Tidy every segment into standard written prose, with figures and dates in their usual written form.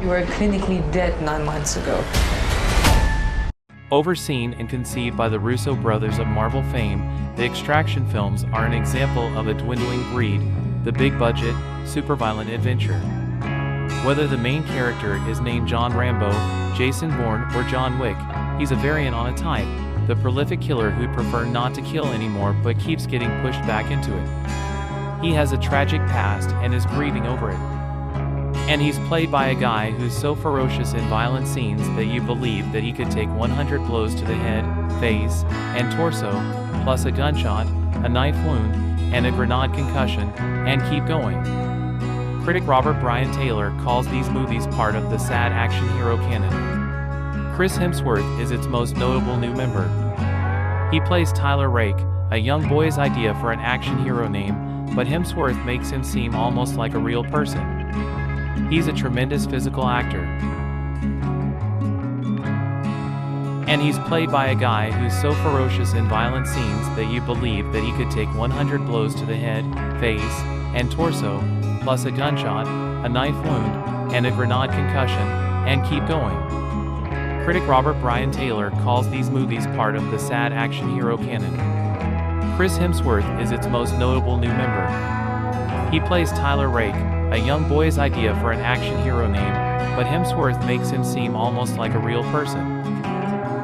You were clinically dead 9 months ago. Overseen and conceived by the Russo brothers of Marvel fame, the Extraction films are an example of a dwindling breed, the big-budget, super-violent adventure. Whether the main character is named John Rambo, Jason Bourne, or John Wick, he's a variant on a type, the prolific killer who'd prefer not to kill anymore but keeps getting pushed back into it. He has a tragic past and is grieving over it. And he's played by a guy who's so ferocious in violent scenes that you believe that he could take 100 blows to the head, face, and torso, plus a gunshot, a knife wound, and a grenade concussion, and keep going. Critic Robert Brian Taylor calls these movies part of the sad action hero canon. Chris Hemsworth is its most notable new member. He plays Tyler Rake, a young boy's idea for an action hero name, but Hemsworth makes him seem almost like a real person. He's a tremendous physical actor. And he's played by a guy who's so ferocious in violent scenes that you believe that he could take 100 blows to the head, face, and torso, plus a gunshot, a knife wound, and a grenade concussion, and keep going. Critic Robert Brian Taylor calls these movies part of the sad action hero canon. Chris Hemsworth is its most notable new member. He plays Tyler Rake, a young boy's idea for an action hero name, but Hemsworth makes him seem almost like a real person.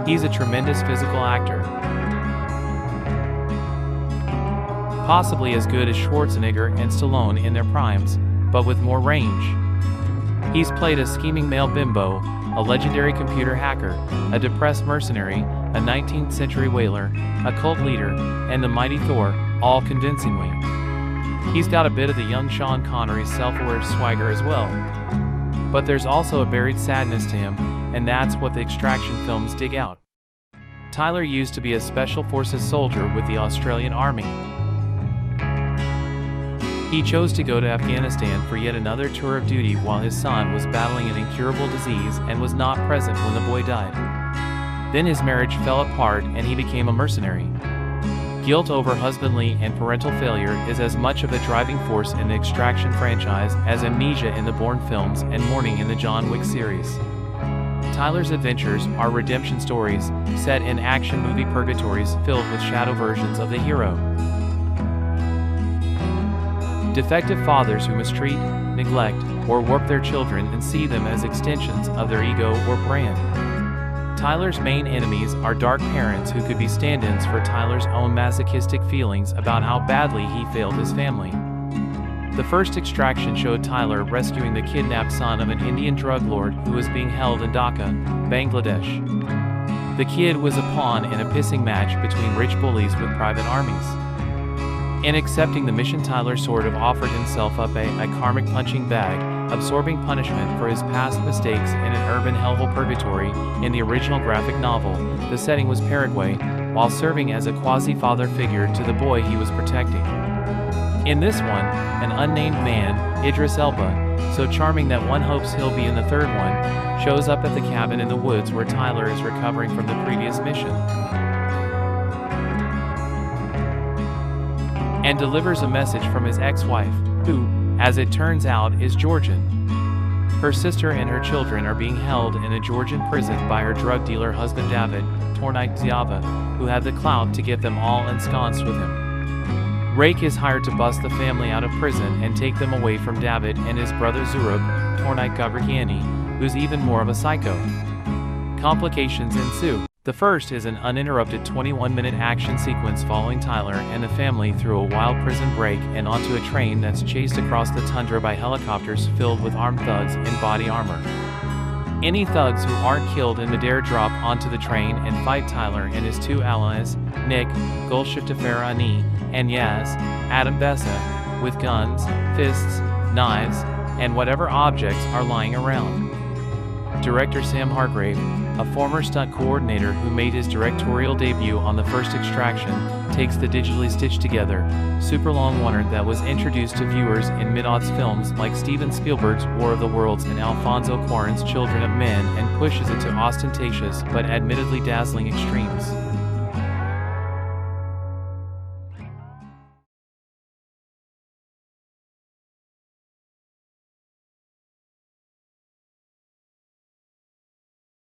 He's a tremendous physical actor. Possibly as good as Schwarzenegger and Stallone in their primes, but with more range. He's played a scheming male bimbo, a legendary computer hacker, a depressed mercenary, a 19th century whaler, a cult leader, and the mighty Thor, all convincingly. He's got a bit of the young Sean Connery's self-aware swagger as well. But there's also a buried sadness to him, and that's what the Extraction films dig out. Tyler used to be a Special Forces soldier with the Australian Army. He chose to go to Afghanistan for yet another tour of duty while his son was battling an incurable disease and was not present when the boy died. Then his marriage fell apart and he became a mercenary. Guilt over husbandly and parental failure is as much of a driving force in the Extraction franchise as amnesia in the Bourne films and mourning in the John Wick series. Tyler's adventures are redemption stories set in action movie purgatories filled with shadow versions of the hero. Defective fathers who mistreat, neglect, or warp their children and see them as extensions of their ego or brand. Tyler's main enemies are dark parents who could be stand-ins for Tyler's own masochistic feelings about how badly he failed his family. The first Extraction showed Tyler rescuing the kidnapped son of an Indian drug lord who was being held in Dhaka, Bangladesh. The kid was a pawn in a pissing match between rich bullies with private armies. In accepting the mission, Tyler sort of offered himself up a karmic punching bag, absorbing punishment for his past mistakes in an urban hellhole purgatory. In the original graphic novel, the setting was Paraguay, while serving as a quasi-father figure to the boy he was protecting. In this one, an unnamed man, Idris Elba, so charming that one hopes he'll be in the third one, shows up at the cabin in the woods where Tyler is recovering from the previous mission. And delivers a message from his ex-wife, who, as it turns out, is Georgian. Her sister and her children are being held in a Georgian prison by her drug dealer husband David, Tornike Ziava, who had the clout to get them all ensconced with him. Rake is hired to bust the family out of prison and take them away from David and his brother Zurab, Tornike Gabrigiani, who's even more of a psycho. Complications ensue. The first is an uninterrupted 21-minute action sequence following Tyler and the family through a wild prison break and onto a train that's chased across the tundra by helicopters filled with armed thugs in body armor. Any thugs who aren't killed in midair drop onto the train and fight Tyler and his two allies, Nick, Golshifteh Farahani, and Yaz, Adam Bessa, with guns, fists, knives, and whatever objects are lying around. Director Sam Hargrave, a former stunt coordinator who made his directorial debut on the first Extraction, takes the digitally stitched together, super long wonder that was introduced to viewers in mid-aughts films like Steven Spielberg's War of the Worlds and Alfonso Cuarón's Children of Men and pushes it to ostentatious but admittedly dazzling extremes.